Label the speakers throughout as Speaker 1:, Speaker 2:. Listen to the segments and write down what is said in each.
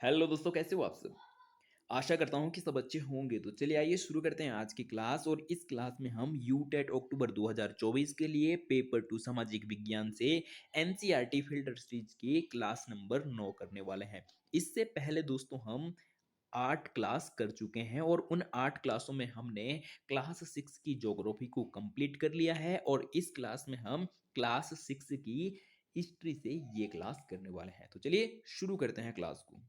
Speaker 1: Hello दोस्तों, कैसे हो आप सब? आशा करता हूँ कि सब अच्छे होंगे। तो चलिए आइए शुरू करते हैं आज की क्लास। और इस क्लास में हम यूटेट अक्टूबर 2024 के लिए पेपर 2 सामाजिक विज्ञान से एनसीईआरटी फिल्टर सीरीज की क्लास नंबर 9 करने वाले हैं। इससे पहले दोस्तों हम 8 क्लास कर चुके हैं और उन 8 क्लासों में हमने क्लास 6 की ज्योग्राफी को कंप्लीट कर लिया है और इस क्लास में हम क्लास 6 की हिस्ट्री से ये क्लास करने वाले हैं। तो चलिए शुरू करते हैं क्लास को।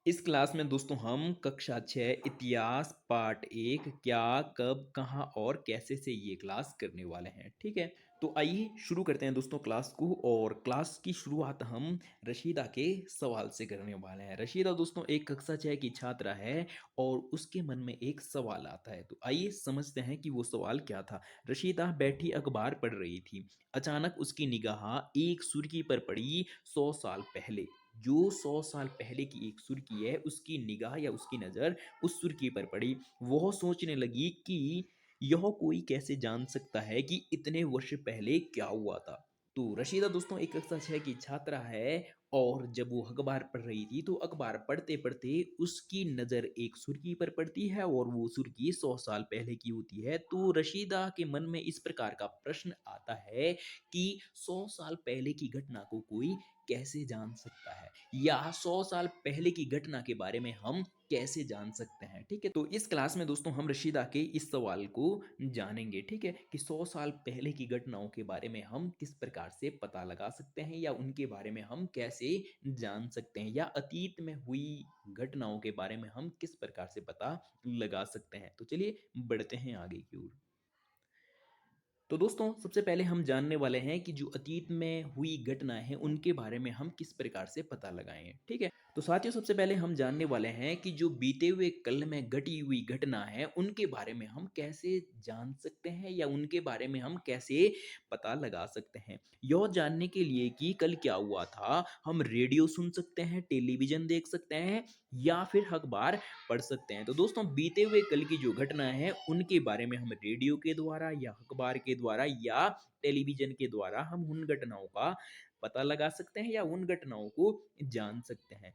Speaker 1: इस क्लास में दोस्तों हम कक्षा 6 इतिहास पार्ट 1 क्या कब कहाँ और कैसे से ये क्लास करने वाले हैं। ठीक है, तो आइए शुरू करते हैं दोस्तों क्लास को। और क्लास की शुरुआत हम रशीदा के सवाल से करने वाले हैं। रशीदा दोस्तों एक कक्षा 6 की छात्रा है और उसके मन में एक सवाल आता है। तो आइए समझते हैं कि वो सवाल क्या था। रशीदा बैठी अखबार पढ़ रही थी। अचानक उसकी निगाह एक सुर्खी पर पड़ी। 100 साल पहले, जो 100 साल पहले की एक सुर्खी है, उसकी निगाह या उसकी नज़र उस सुर्खी पर पड़ी। वह सोचने लगी कि यह कोई कैसे जान सकता है कि इतने वर्ष पहले क्या हुआ था। तो रशीदा दोस्तों एक कक्षा 6 की छात्रा है और जब वो अखबार पढ़ रही थी तो अखबार पढ़ते पढ़ते उसकी नज़र एक सुर्खी पर पड़ती है और वो सुर्खी 100 साल पहले की होती है। तो रशीदा के मन में इस प्रकार का प्रश्न आता है कि 100 साल पहले की घटना को कोई कैसे जान सकता है, या 100 साल पहले की घटना के बारे में हम कैसे जान सकते हैं। ठीक है, तो इस क्लास में दोस्तों हम रशीदा के इस सवाल को जानेंगे। ठीक है, कि 100 साल पहले की घटनाओं के बारे में हम किस प्रकार से पता लगा सकते हैं या उनके बारे में हम कैसे जान सकते हैं, या अतीत में हुई घटनाओं के बारे में हम किस प्रकार से पता लगा सकते हैं। तो चलिए बढ़ते हैं आगे की ओर। तो दोस्तों सबसे पहले हम जानने वाले हैं कि जो अतीत में हुई घटना है उनके बारे में हम किस प्रकार से पता लगाएं। ठीक है, तो साथियों सबसे पहले हम जानने वाले हैं कि जो बीते हुए कल में घटी हुई घटना है उनके बारे में हम कैसे जान सकते हैं या उनके बारे में हम कैसे पता लगा सकते हैं। यह जानने के लिए कि कल क्या हुआ था, हम रेडियो सुन सकते हैं, टेलीविजन देख सकते हैं या फिर अखबार पढ़ सकते हैं। तो दोस्तों बीते हुए कल की जो घटना है उनके बारे में हम रेडियो के द्वारा या अखबार के द्वारा या टेलीविजन के द्वारा हम उन घटनाओं का पता लगा सकते हैं या उन घटनाओं को जान सकते हैं।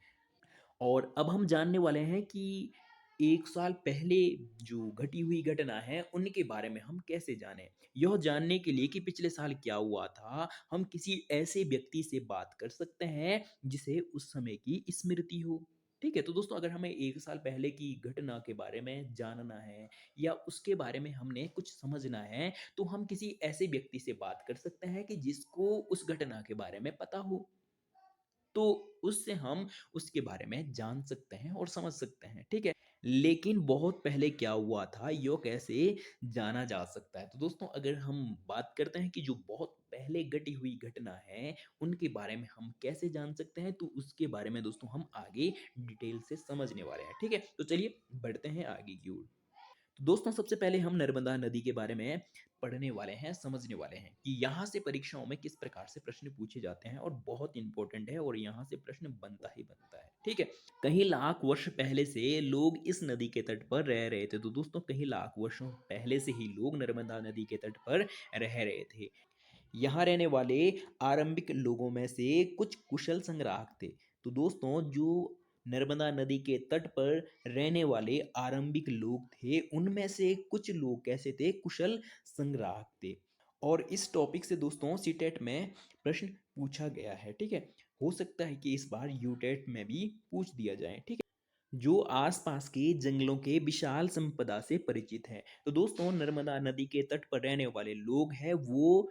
Speaker 1: और अब हम जानने वाले हैं कि 1 साल पहले जो घटी हुई घटना है उनके बारे में हम कैसे जानें। यह जानने के लिए कि पिछले साल क्या हुआ था, हम किसी ऐसे व्यक्ति से बात कर सकते हैं जिसे उस समय की स्मृति हो। ठीक है, तो दोस्तों अगर हमें 1 साल पहले की घटना के बारे में जानना है या उसके बारे में हमने कुछ समझना है, तो हम किसी ऐसे व्यक्ति से बात कर सकते हैं कि जिसको उस घटना के बारे में पता हो। तो उससे हम उसके बारे में जान सकते हैं और समझ सकते हैं। ठीक है, लेकिन बहुत पहले क्या हुआ था यो कैसे जाना जा सकता है। तो दोस्तों अगर हम बात करते हैं कि जो बहुत पहले घटी हुई घटना है उनके बारे में हम कैसे जान सकते हैं, तो उसके बारे में दोस्तों हम आगे डिटेल से समझने वाले हैं। ठीक है, तो चलिए बढ़ते हैं आगे की ओर। तो दोस्तों सबसे पहले हम नर्मदा नदी के बारे में पढ़ने वाले हैं, समझने वाले हैं कि यहाँ से परीक्षाओं में किस प्रकार से प्रश्न पूछे जाते हैं और बहुत इंपॉर्टेंट है और यहाँ से प्रश्न बनता ही बनता है। ठीक है, कई लाख वर्ष पहले से लोग इस नदी के तट पर रह रहे थे। तो दोस्तों कई लाख वर्षों पहले से ही लोग नर्मदा नदी के तट पर रह रहे थे। यहाँ रहने वाले आरंभिक लोगों में से कुछ कुशल संग्राहक थे। तो दोस्तों जो नर्मदा नदी के तट पर रहने वाले आरंभिक लोग थे उनमें से कुछ लोग कैसे थे, कुशल संग्राहक थे। और इस टॉपिक से दोस्तों सीटेट में प्रश्न पूछा गया है। ठीक है, हो सकता है कि इस बार यूटेट में भी पूछ दिया जाए। ठीक है, जो आसपास के जंगलों के विशाल संपदा से परिचित हैं। तो दोस्तों नर्मदा नदी के तट पर रहने वाले लोग हैं वो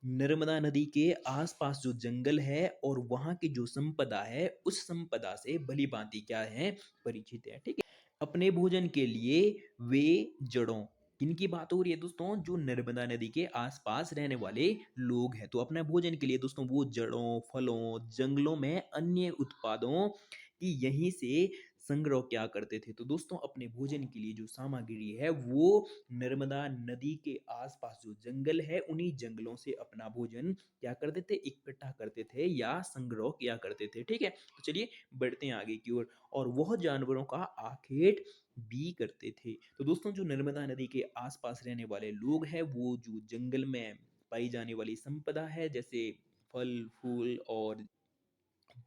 Speaker 1: नर्मदा नदी के आसपास जो जंगल है और वहाँ की जो संपदा है उस संपदा से भली भांति क्या है, परिचित है। ठीक है, अपने भोजन के लिए वे जड़ों, किनकी बात हो रही है दोस्तों, जो नर्मदा नदी के आसपास रहने वाले लोग हैं। तो अपने भोजन के लिए दोस्तों वो जड़ों, फलों, जंगलों में अन्य उत्पादों की यहीं से संग्रह क्या करते थे। तो दोस्तों अपने भोजन के लिए जो सामग्री है वो नर्मदा नदी के आसपास जो जंगल है उन्हीं जंगलों से अपना भोजन क्या करते थे, इकट्ठा करते थे या संग्रह किया करते थे। ठीक है, तो चलिए बढ़ते हैं आगे की ओर। और वह जानवरों का आखेट भी करते थे। तो दोस्तों जो नर्मदा नदी के आसपास रहने वाले लोग हैं वो जो जंगल में पाई जाने वाली संपदा है, जैसे फल फूल और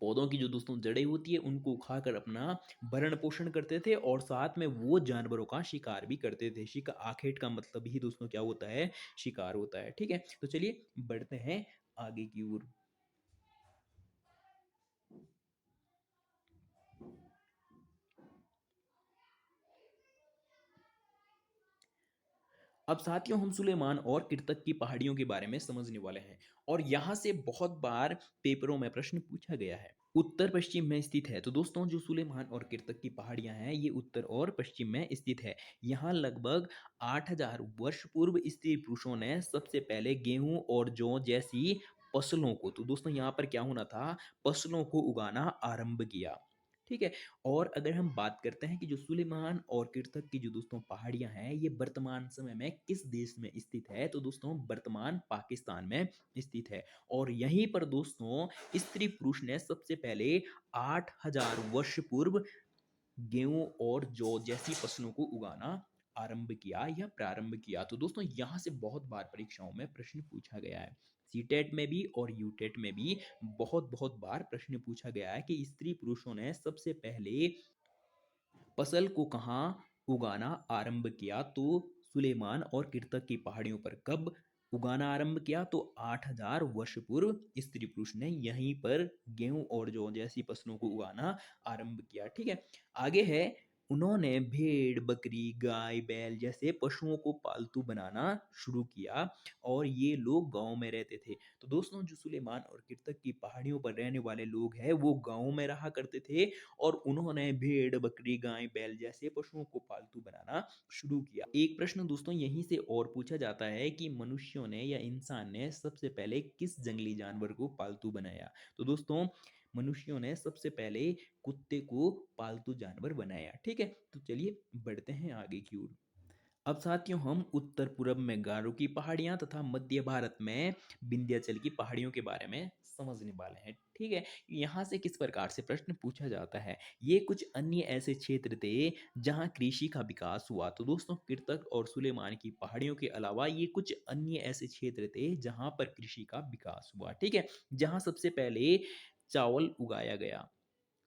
Speaker 1: पौधों की जो दोस्तों जड़ें होती है उनको खाकर अपना भरण पोषण करते थे और साथ में वो जानवरों का शिकार भी करते थे। आखेट का मतलब ही दोस्तों क्या होता है? शिकार होता है। ठीक है? तो चलिए बढ़ते हैं आगे की ओर। अब साथियों हम सुलेमान और किरतक की पहाड़ियों के बारे में समझने वाले हैं और यहाँ से बहुत बार पेपरों में प्रश्न पूछा गया है। उत्तर पश्चिम में स्थित है। तो दोस्तों जो सुलेमान और किरतक की पहाड़ियां हैं ये उत्तर और पश्चिम में स्थित है। यहाँ लगभग 8000 वर्ष पूर्व स्त्री पुरुषों ने सबसे पहले गेहूं और जौ जैसी फसलों को, तो दोस्तों यहाँ पर क्या होना था, फसलों को उगाना आरंभ किया। ठीक है। और अगर हम बात करते हैं कि जो सुलेमान और किरतक की जो दोस्तों पहाड़ियां हैं ये वर्तमान समय में किस देश में स्थित है, तो दोस्तों वर्तमान पाकिस्तान में स्थित है। और यहीं पर दोस्तों स्त्री पुरुष ने सबसे पहले 8000 वर्ष पूर्व गेहूं और जौ जैसी फसलों को उगाना आरंभ किया या प्रारंभ किया। तो दोस्तों यहाँ से बहुत बार परीक्षाओं में प्रश्न पूछा गया है। सीटेट में भी और यूटेट में भी बहुत बहुत बार प्रश्न पूछा गया है कि स्त्री पुरुषों ने सबसे पहले फसल को कहाँ उगाना आरंभ किया, तो सुलेमान और किरतक की पहाड़ियों पर कब उगाना आरंभ किया, तो 8000 वर्ष पूर्व स्त्री पुरुष ने यहीं पर गेहूं और जौ जैसी फसलों को उगाना आरंभ किया। ठीक है। आगे है, उन्होंने भेड़ बकरी गाय बैल जैसे पशुओं को पालतू बनाना शुरू किया और ये लोग गांव में रहते थे। तो दोस्तों जो सुलेमान और किरतक की पहाड़ियों पर रहने वाले लोग हैं वो गांव में रहा करते थे और उन्होंने भेड़ बकरी गाय बैल जैसे पशुओं को पालतू बनाना शुरू किया। एक प्रश्न दोस्तों यहीं से और पूछा जाता है कि मनुष्यों ने या इंसान ने सबसे पहले किस जंगली जानवर को पालतू बनाया, तो दोस्तों मनुष्यों ने सबसे पहले कुत्ते को पालतू जानवर बनाया। ठीक है। तो चलिए बढ़ते हैं आगे की ओर। अब साथियों हम उत्तर पूर्व में गारो की पहाड़ियां तथा मध्य भारत में विंध्याचल की पहाड़ियों के बारे में समझने वाले हैं। ठीक है। यहाँ से किस प्रकार से प्रश्न पूछा जाता है, ये कुछ अन्य ऐसे क्षेत्र थे जहाँ कृषि का विकास हुआ। तो दोस्तों किरतक और सुलेमान की पहाड़ियों के अलावा ये कुछ अन्य ऐसे क्षेत्र थे जहाँ पर कृषि का विकास हुआ। ठीक है। जहाँ सबसे पहले चावल उगाया गया।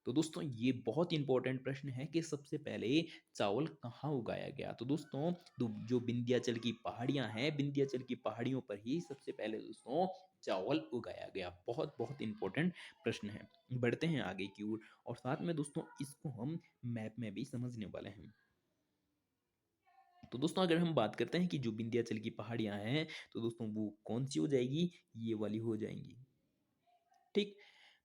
Speaker 1: तो दोस्तों ये बहुत इंपॉर्टेंट प्रश्न है कि सबसे पहले चावल कहाँ उगाया गया। तो दोस्तों जो विंध्याचल की पहाड़ियां हैं, विंध्याचल की पहाड़ियों पर ही सबसे पहले दोस्तों चावल उगाया गया। बहुत बहुत इंपॉर्टेंट प्रश्न है। बढ़ते हैं आगे की ओर और साथ में दोस्तों इसको हम मैप में भी समझने वाले हैं। तो दोस्तों अगर हम बात करते हैं कि जो विंध्याचल की पहाड़ियां हैं तो दोस्तों वो कौन सी हो जाएगी, ये वाली हो जाएंगी। ठीक।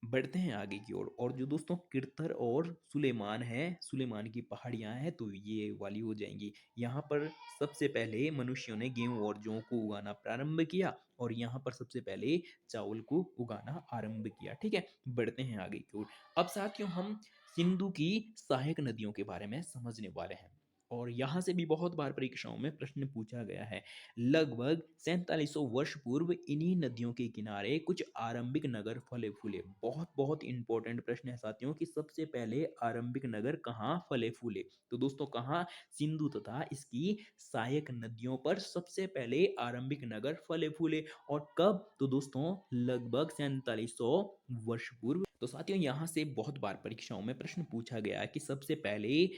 Speaker 1: बढ़ते हैं आगे की ओर और जो दोस्तों किरथर और सुलेमान है, सुलेमान की पहाड़ियां हैं तो ये वाली हो जाएंगी। यहाँ पर सबसे पहले मनुष्यों ने गेहूं और जौ को उगाना प्रारंभ किया और यहाँ पर सबसे पहले चावल को उगाना आरंभ किया। ठीक है। बढ़ते हैं आगे की ओर। अब साथियों हम सिंधु की सहायक नदियों के बारे में समझने वाले हैं और यहाँ से भी बहुत बार परीक्षाओं में प्रश्न पूछा गया है। लगभग 4700 वर्ष पूर्व इन्हीं नदियों के किनारे कुछ आरंभिक नगर फले फूले। बहुत बहुत इंपॉर्टेंट प्रश्न है साथियों कि सबसे पहले आरंभिक नगर कहाँ फले फूले। तो दोस्तों कहाँ, सिंधु तथा इसकी सहायक नदियों पर सबसे पहले आरंभिक नगर फले फूले। और कब, तो दोस्तों लगभग 4700 वर्ष पूर्व। तो साथियों यहाँ से बहुत बार परीक्षाओं में प्रश्न पूछा गया है कि सबसे पहले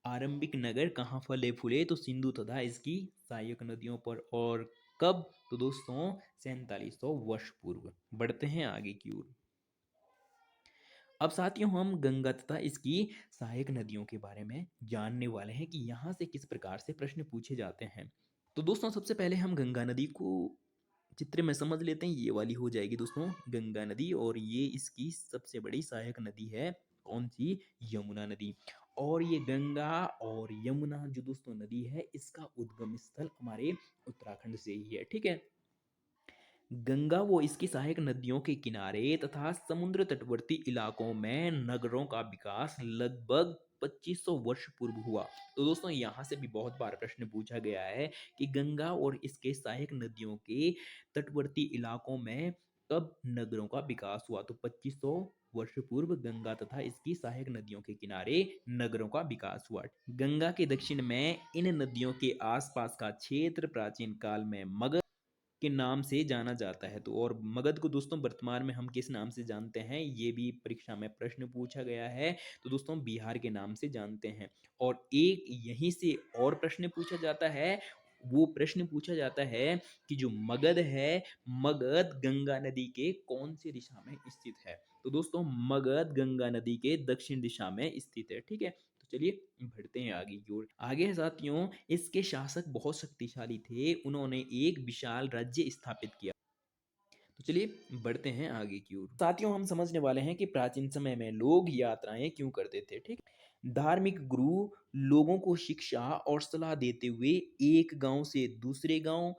Speaker 1: आरंभिक नगर कहाँ फले फूले, तो सिंधु तथा इसकी सहायक नदियों पर। और कब, तो दोस्तों 4700 वर्ष पूर्व। बढ़ते हैं आगे की ओर। अब साथियों हम गंगा तथा इसकी सहायक नदियों के बारे में जानने वाले हैं कि यहाँ से किस प्रकार से प्रश्न पूछे जाते हैं। तो दोस्तों सबसे पहले हम गंगा नदी को चित्र में समझ लेते हैं। ये वाली हो जाएगी दोस्तों गंगा नदी और ये इसकी सबसे बड़ी सहायक नदी है। कौन सी, यमुना नदी। और ये गंगा और यमुना जो दोस्तों नदी है इसका उद्गम स्थल हमारे उत्तराखंड से ही है। ठीक है। गंगा वो इसकी सहायक नदियों के किनारे तथा समुद्र तटवर्ती इलाकों में नगरों का विकास लगभग 2500 वर्ष पूर्व हुआ। तो दोस्तों यहाँ से भी बहुत बार प्रश्न पूछा गया है कि गंगा और इसके सहायक नदियों के तटवर्ती इलाकों में कब नगरों का विकास हुआ, तो 2500 वर्ष पूर्व गंगा तथा इसकी सहायक नदियों के किनारे नगरों का विकास हुआ। गंगा के दक्षिण में इन नदियों के आसपास का क्षेत्र प्राचीन काल में मगध के नाम से जाना जाता है। तो और मगध को दोस्तों वर्तमान में हम किस नाम से जानते हैं, ये भी परीक्षा में प्रश्न पूछा गया है। तो दोस्तों बिहार के नाम से जानते हैं। और एक यहीं से और प्रश्न पूछा जाता है, वो प्रश्न पूछा जाता है कि जो मगध है, मगध गंगा नदी के कौन सी दिशा में स्थित है। तो दोस्तों मगध गंगा नदी के दक्षिण दिशा में स्थित है। ठीक है, तो चलिए बढ़ते हैं आगे की ओर। आगे है साथियों, इसके शासक बहुत शक्तिशाली थे, उन्होंने एक विशाल राज्य स्थापित किया। तो चलिए बढ़ते हैं आगे की ओर। साथियों हम समझने वाले हैं कि प्राचीन समय में लोग यात्राएं क्यों करते थे। ठीक, धार्मिक गुरु लोगों को शिक्षा और सलाह देते हुए एक गांव से दूसरे गांव,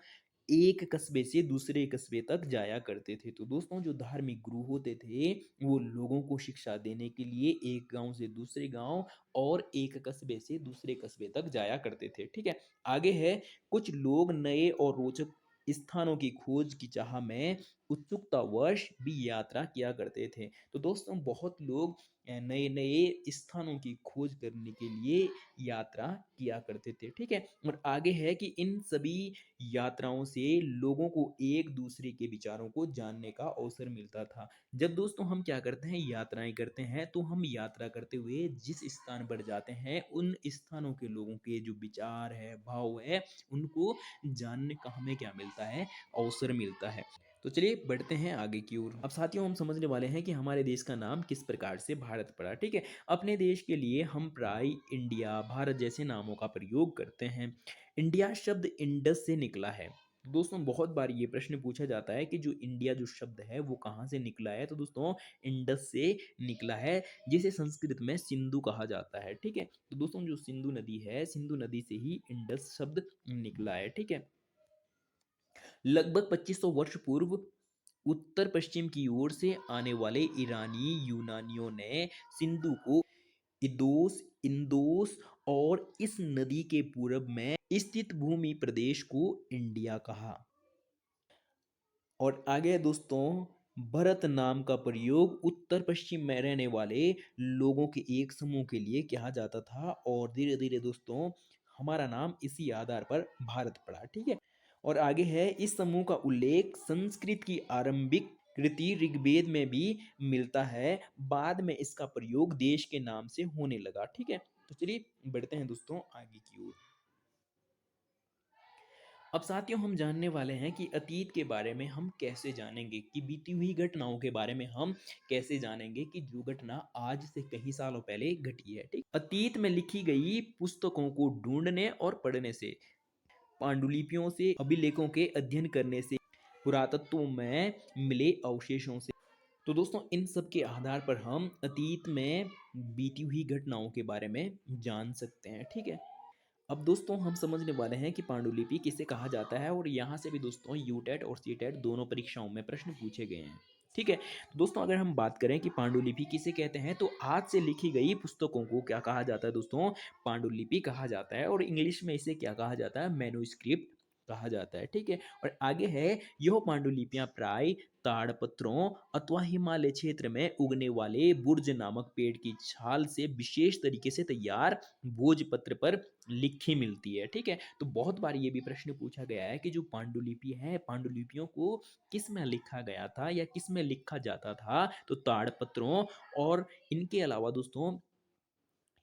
Speaker 1: एक कस्बे से दूसरे कस्बे तक जाया करते थे। तो दोस्तों जो धार्मिक गुरु होते थे, वो लोगों को शिक्षा देने के लिए एक गांव से दूसरे गांव और एक कस्बे से दूसरे कस्बे तक जाया करते थे। ठीक है, आगे है, कुछ लोग नए और रोचक स्थानों की खोज की चाह में उत्सुकतावश भी यात्रा किया करते थे। तो दोस्तों बहुत लोग नए नए स्थानों की खोज करने के लिए यात्रा किया करते थे। ठीक है, और आगे है कि इन सभी यात्राओं से लोगों को एक दूसरे के विचारों को जानने का अवसर मिलता था। जब दोस्तों हम क्या करते हैं, यात्राएं करते हैं, तो हम यात्रा करते हुए जिस स्थान पर जाते हैं, उन स्थानों के लोगों के जो विचार है, भाव है, उनको जानने का हमें क्या मिलता है, अवसर मिलता है। तो चलिए बढ़ते हैं आगे की ओर। अब साथियों हम समझने वाले हैं कि हमारे देश का नाम किस प्रकार से भारत पड़ा। ठीक है, अपने देश के लिए हम प्राय इंडिया, भारत जैसे नामों का प्रयोग करते हैं। इंडिया शब्द इंडस से निकला है। दोस्तों बहुत बार ये प्रश्न पूछा जाता है कि जो इंडिया जो शब्द है वो कहाँ से निकला है। तो दोस्तों इंडस से निकला है, जिसे संस्कृत में सिंधु कहा जाता है। ठीक है, तो दोस्तों जो सिंधु नदी है, सिंधु नदी से ही इंडस शब्द निकला है। ठीक है, लगभग 2500 वर्ष पूर्व उत्तर पश्चिम की ओर से आने वाले ईरानी यूनानियों ने सिंधु को इदोस, इंदोस और इस नदी के पूरब में स्थित भूमि प्रदेश को इंडिया कहा। और आगे दोस्तों, भरत नाम का प्रयोग उत्तर पश्चिम में रहने वाले लोगों के एक समूह के लिए किया जाता था, और धीरे धीरे दोस्तों हमारा नाम इसी आधार पर भारत पड़ा। ठीक है, और आगे है, इस समूह का उल्लेख संस्कृत की आरंभिक कृति ऋग्वेद में भी मिलता है। बाद में इसका प्रयोग देश के नाम से होने लगा। ठीक है, तो चलिए बढ़ते हैं दोस्तों आगे की ओर। अब साथियों हम जानने वाले हैं कि अतीत के बारे में हम कैसे जानेंगे, कि बीती हुई घटनाओं के बारे में हम कैसे जानेंगे कि जो घटना आज से कई सालों पहले घटी है। ठीक, अतीत में लिखी गई पुस्तकों को ढूंढने और पढ़ने से, पांडुलिपियों से, अभिलेखों के अध्ययन करने से, पुरातत्व में मिले अवशेषों से, तो दोस्तों इन सब के आधार पर हम अतीत में बीती हुई घटनाओं के बारे में जान सकते हैं। ठीक है, अब दोस्तों हम समझने वाले हैं कि पांडुलिपि किसे कहा जाता है, और यहाँ से भी दोस्तों यूटेट और सीटेट दोनों परीक्षाओं में प्रश्न पूछे गए हैं। ठीक है, तो दोस्तों अगर हम बात करें कि पांडुलिपि किसे कहते हैं, तो आज से लिखी गई पुस्तकों को क्या कहा जाता है दोस्तों, पांडुलिपि कहा जाता है, और इंग्लिश में इसे क्या कहा जाता है, मैन्युस्क्रिप्ट कहा जाता है। ठीक है, और आगे है, यह पांडुलिपियां प्राय ताड़पत्रों अथवा हिमालय क्षेत्र में उगने वाले बुर्ज नामक पेड़ की छाल से विशेष तरीके से तैयार भोजपत्र पर लिखी मिलती है। ठीक है, तो बहुत बार ये भी प्रश्न पूछा गया है कि जो पांडुलिपि है, पांडुलिपियों को किस में लिखा गया था या किस में लिखा जाता था, तो ताड़पत्रों, और इनके अलावा दोस्तों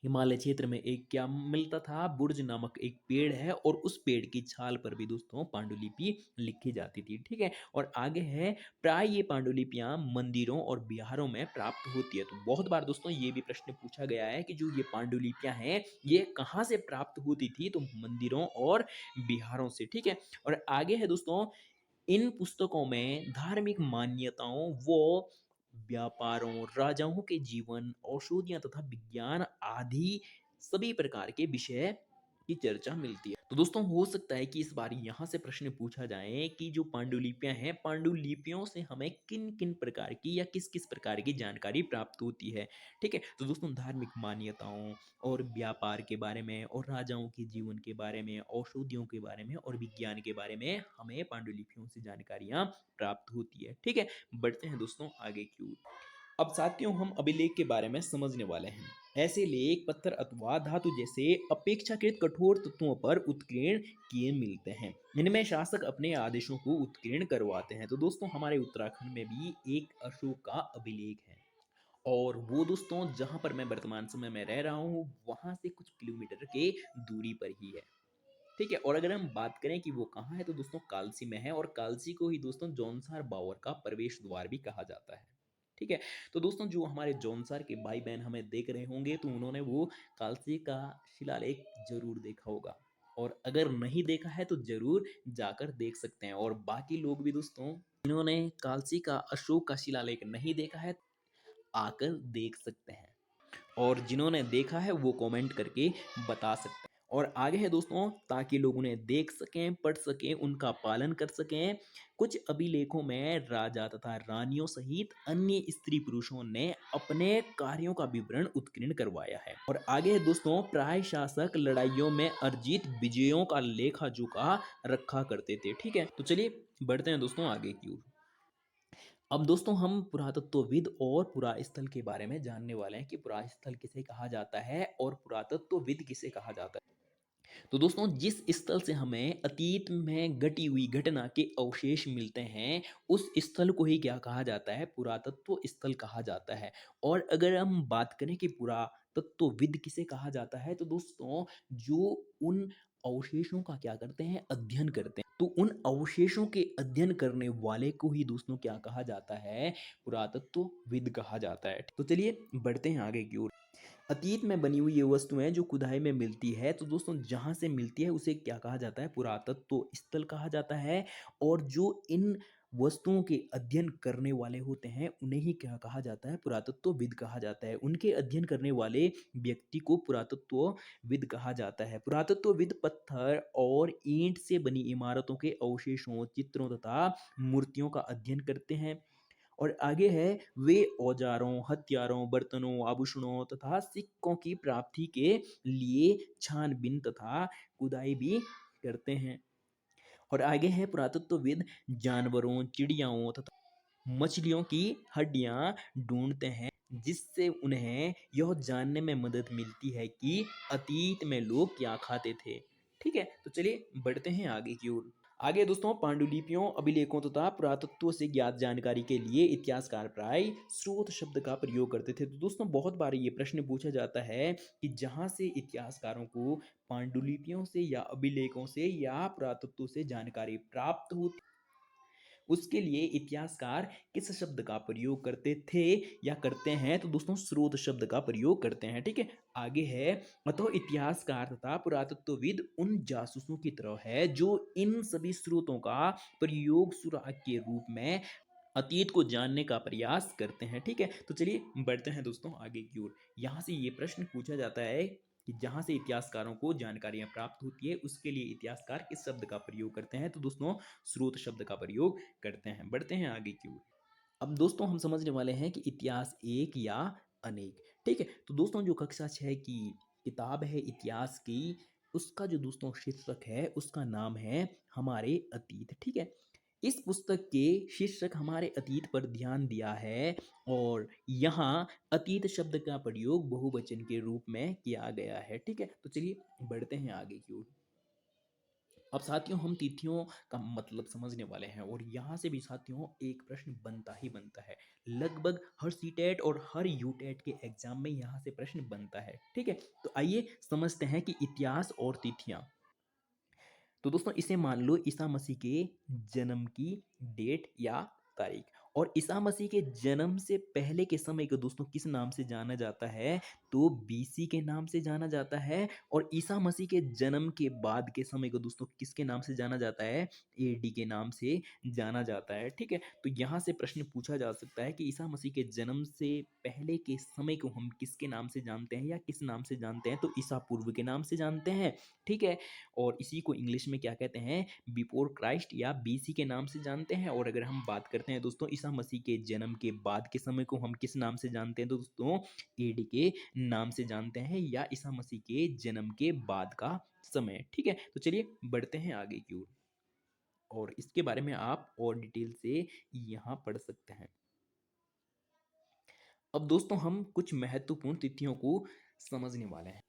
Speaker 1: हिमालय क्षेत्र में एक क्या मिलता था, बुर्ज नामक एक पेड़ है, और उस पेड़ की छाल पर भी दोस्तों पांडुलिपि लिखी जाती थी। ठीक है, और आगे है, प्राय ये पांडुलिपियां मंदिरों और बिहारों में प्राप्त होती है। तो बहुत बार दोस्तों ये भी प्रश्न पूछा गया है कि जो ये पांडुलिपियां हैं, ये कहाँ से प्राप्त होती थी, तो मंदिरों और बिहारों से। ठीक है, और आगे है दोस्तों, इन पुस्तकों में धार्मिक मान्यताओं व व्यापारों, राजाओं के जीवन, औषधियां तथा विज्ञान आदि सभी प्रकार के विषय की चर्चा मिलती है। तो दोस्तों हो सकता है कि इस बार यहाँ से प्रश्न पूछा जाए कि जो पांडुलिपियां हैं, पांडुलिपियों से हमें किन किन प्रकार की या किस किस प्रकार की जानकारी प्राप्त होती है। ठीक है, तो दोस्तों धार्मिक मान्यताओं और व्यापार के बारे में, और राजाओं के जीवन के बारे में, औषधियों के बारे में और विज्ञान के बारे में हमें पांडुलिपियों से जानकारियां प्राप्त होती है। ठीक है, बढ़ते हैं दोस्तों आगे की ओर। अब साथियों हम अभिलेख के बारे में समझने वाले हैं। ऐसे लेख पत्थर अथवा धातु जैसे अपेक्षाकृत कठोर तत्वों पर उत्कीर्ण किए मिलते हैं। इनमें शासक अपने आदेशों को उत्कीर्ण करवाते हैं। तो दोस्तों हमारे उत्तराखंड में भी एक अशोक का अभिलेख है, और वो दोस्तों जहाँ पर मैं वर्तमान समय में रह रहा हूँ वहाँ से कुछ किलोमीटर के दूरी पर ही है। ठीक है, और अगर हम बात करें कि वो कहाँ है तो दोस्तों कालसी में है, और कालसी को ही दोस्तों जौनसार बावर का प्रवेश द्वार भी कहा जाता है। ठीक है, तो दोस्तों जो हमारे जौनसार के भाई बहन हमें देख रहे होंगे तो उन्होंने वो कालसी का शिलालेख जरूर देखा होगा, और अगर नहीं देखा है तो जरूर जाकर देख सकते हैं। और बाकी लोग भी दोस्तों जिन्होंने कालसी का अशोक का शिलालेख नहीं देखा है आकर देख सकते हैं, और जिन्होंने देखा है वो कमेंट करके बता सकते हैं। और आगे है दोस्तों, ताकि लोग उन्हें देख सकें, पढ़ सकें, उनका पालन कर सकें। कुछ अभिलेखों में राजा तथा रानियों सहित अन्य स्त्री पुरुषों ने अपने कार्यों का विवरण उत्कीर्ण करवाया है। और आगे है दोस्तों, प्राय शासक लड़ाइयों में अर्जित विजयों का लेखा जोखा रखा करते थे। ठीक है, तो चलिए बढ़ते हैं दोस्तों आगे की ओर। अब दोस्तों हम पुरातत्वविद और पुरास्थल के बारे में जानने वाले हैं कि पुरास्थल किसे कहा जाता है और पुरातत्वविद किसे कहा जाता है। तो दोस्तों जिस स्थल से हमें अतीत में घटी हुई घटना के अवशेष मिलते हैं उस स्थल को ही क्या कहा जाता है, पुरातत्व स्थल कहा जाता है। और अगर हम बात करें कि पुरातत्वविद किसे कहा जाता है तो दोस्तों जो उन अवशेषों का क्या करते हैं, अध्ययन करते हैं, तो उन अवशेषों के अध्ययन करने वाले को ही दोस्तों क्या कहा जाता है, पुरातत्वविद कहा जाता है। तो चलिए बढ़ते हैं आगे की ओर। अतीत में बनी हुई ये वस्तुएं जो खुदाई में मिलती है तो दोस्तों जहां से मिलती है उसे क्या कहा जाता है, पुरातत्व स्थल कहा जाता है। और जो इन वस्तुओं के अध्ययन करने वाले होते हैं उन्हें ही क्या कहा जाता है, पुरातत्वविद कहा जाता है। उनके अध्ययन करने वाले व्यक्ति को पुरातत्वविद कहा जाता है। पुरातत्वविद पत्थर और ईंट से बनी इमारतों के अवशेषों, चित्रों तथा मूर्तियों का अध्ययन करते हैं। और आगे है, वे औजारों, हथियारों, बर्तनों, आभूषणों तथा सिक्कों की प्राप्ति के लिए छानबीन तथा खुदाई भी करते हैं। और आगे है, पुरातत्वविद जानवरों, चिड़ियाओं तथा मछलियों की हड्डियां ढूंढते हैं, जिससे उन्हें यह जानने में मदद मिलती है कि अतीत में लोग क्या खाते थे। ठीक है, तो चलिए बढ़ते हैं आगे की ओर। आगे दोस्तों, पांडुलिपियों, अभिलेखों तथा पुरातत्व से ज्ञात जानकारी के लिए इतिहासकार प्राय स्रोत शब्द का प्रयोग करते थे। तो दोस्तों बहुत बार ये प्रश्न पूछा जाता है कि जहाँ से इतिहासकारों को पांडुलिपियों से या अभिलेखों से या पुरातत्व से जानकारी प्राप्त होती, उसके लिए इतिहासकार किस शब्द का प्रयोग करते थे या करते हैं, तो दोस्तों स्रोत शब्द का प्रयोग करते हैं। ठीक है, आगे है, अतः इतिहासकार तथा पुरातत्वविद उन जासूसों की तरह है जो इन सभी स्रोतों का प्रयोग सुराग के रूप में अतीत को जानने का प्रयास करते हैं। ठीक है, तो चलिए बढ़ते हैं दोस्तों आगे की ओर। यहाँ से ये प्रश्न पूछा जाता है कि जहाँ से इतिहासकारों को जानकारियां प्राप्त होती है उसके लिए इतिहासकार किस शब्द का प्रयोग करते हैं, तो दोस्तों स्रोत शब्द का प्रयोग करते हैं। बढ़ते हैं आगे की ओर। अब दोस्तों हम समझने वाले हैं कि इतिहास एक या अनेक। ठीक है, तो दोस्तों जो कक्षा 6 की किताब है इतिहास की, उसका जो दोस्तों शीर्षक है उसका नाम है हमारे अतीत। ठीक है, इस पुस्तक के शीर्षक हमारे अतीत पर ध्यान दिया है, और यहाँ अतीत शब्द का प्रयोग बहुवचन के रूप में किया गया है। ठीक है, तो चलिए बढ़ते हैं आगे की ओर। अब साथियों हम तिथियों का मतलब समझने वाले हैं, और यहाँ से भी साथियों एक प्रश्न बनता ही बनता है। लगभग हर सीटेट और हर यूटेट के एग्जाम में यहाँ से प्रश्न बनता है। ठीक है, तो आइए समझते हैं कि इतिहास और तिथियां। तो दोस्तों इसे मान लो ईसा मसीह के जन्म की डेट या तारीख। और ईसा मसीह के जन्म से पहले के समय को दोस्तों किस नाम से जाना जाता है, तो बीसी के नाम से जाना जाता है। और ईसा मसीह के जन्म के बाद के समय को दोस्तों किसके नाम से जाना जाता है, एडी के नाम से जाना जाता है। ठीक है, तो यहाँ से प्रश्न पूछा जा सकता है कि ईसा मसीह के जन्म से पहले के समय को हम किसके नाम से जानते हैं या किस नाम से जानते हैं, तो ईसा पूर्व के नाम से जानते हैं। ठीक है, और इसी को इंग्लिश में क्या कहते हैं, बिफोर क्राइस्ट या बीसी के नाम से जानते हैं। और अगर हम बात करते हैं दोस्तों ईसा मसीह के जन्म के बाद के समय को हम किस नाम से जानते हैं, तो दोस्तों एडी के नाम से जानते हैं, या ईसा मसीह के जन्म के बाद का समय। ठीक है, तो चलिए बढ़ते हैं आगे की ओर, और इसके बारे में आप और डिटेल से यहाँ पढ़ सकते हैं। अब दोस्तों हम कुछ महत्वपूर्ण तिथियों को समझने वाले हैं।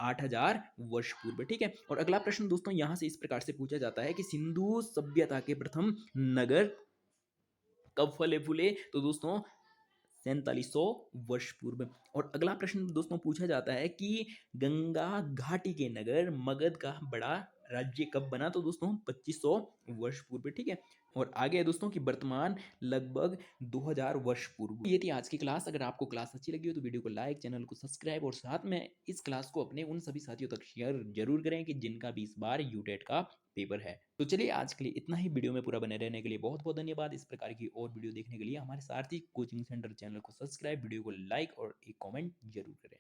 Speaker 1: 8000 वर्ष पूर्व, ठीक है। और अगला प्रश्न दोस्तों यहाँ से इस प्रकार से पूछा जाता है कि सिंधु सभ्यता के प्रथम नगर कब फले फूले? तो दोस्तों 4700 वर्ष पूर्व। और अगला प्रश्न दोस्तों पूछा जाता है कि गंगा घाटी के नगर मगध का बड़ा राज्य कब बना? तो दोस्तों 2500 वर्ष पूर्व, ठीक है। और आगे है दोस्तों कि वर्तमान लगभग 2000 वर्ष पूर्व। ये थी आज की क्लास। अगर आपको क्लास अच्छी लगी हो तो वीडियो को लाइक, चैनल को सब्सक्राइब और साथ में इस क्लास को अपने उन सभी साथियों तक शेयर जरूर करें कि जिनका भी इस बार यूटेट का पेपर है। तो चलिए आज के लिए इतना ही। वीडियो में पूरा बने रहने के लिए बहुत बहुत धन्यवाद। इस प्रकार की और वीडियो देखने के लिए हमारे सारथी कोचिंग सेंटर चैनल को सब्सक्राइब, वीडियो को लाइक और एक कमेंट जरूर करें।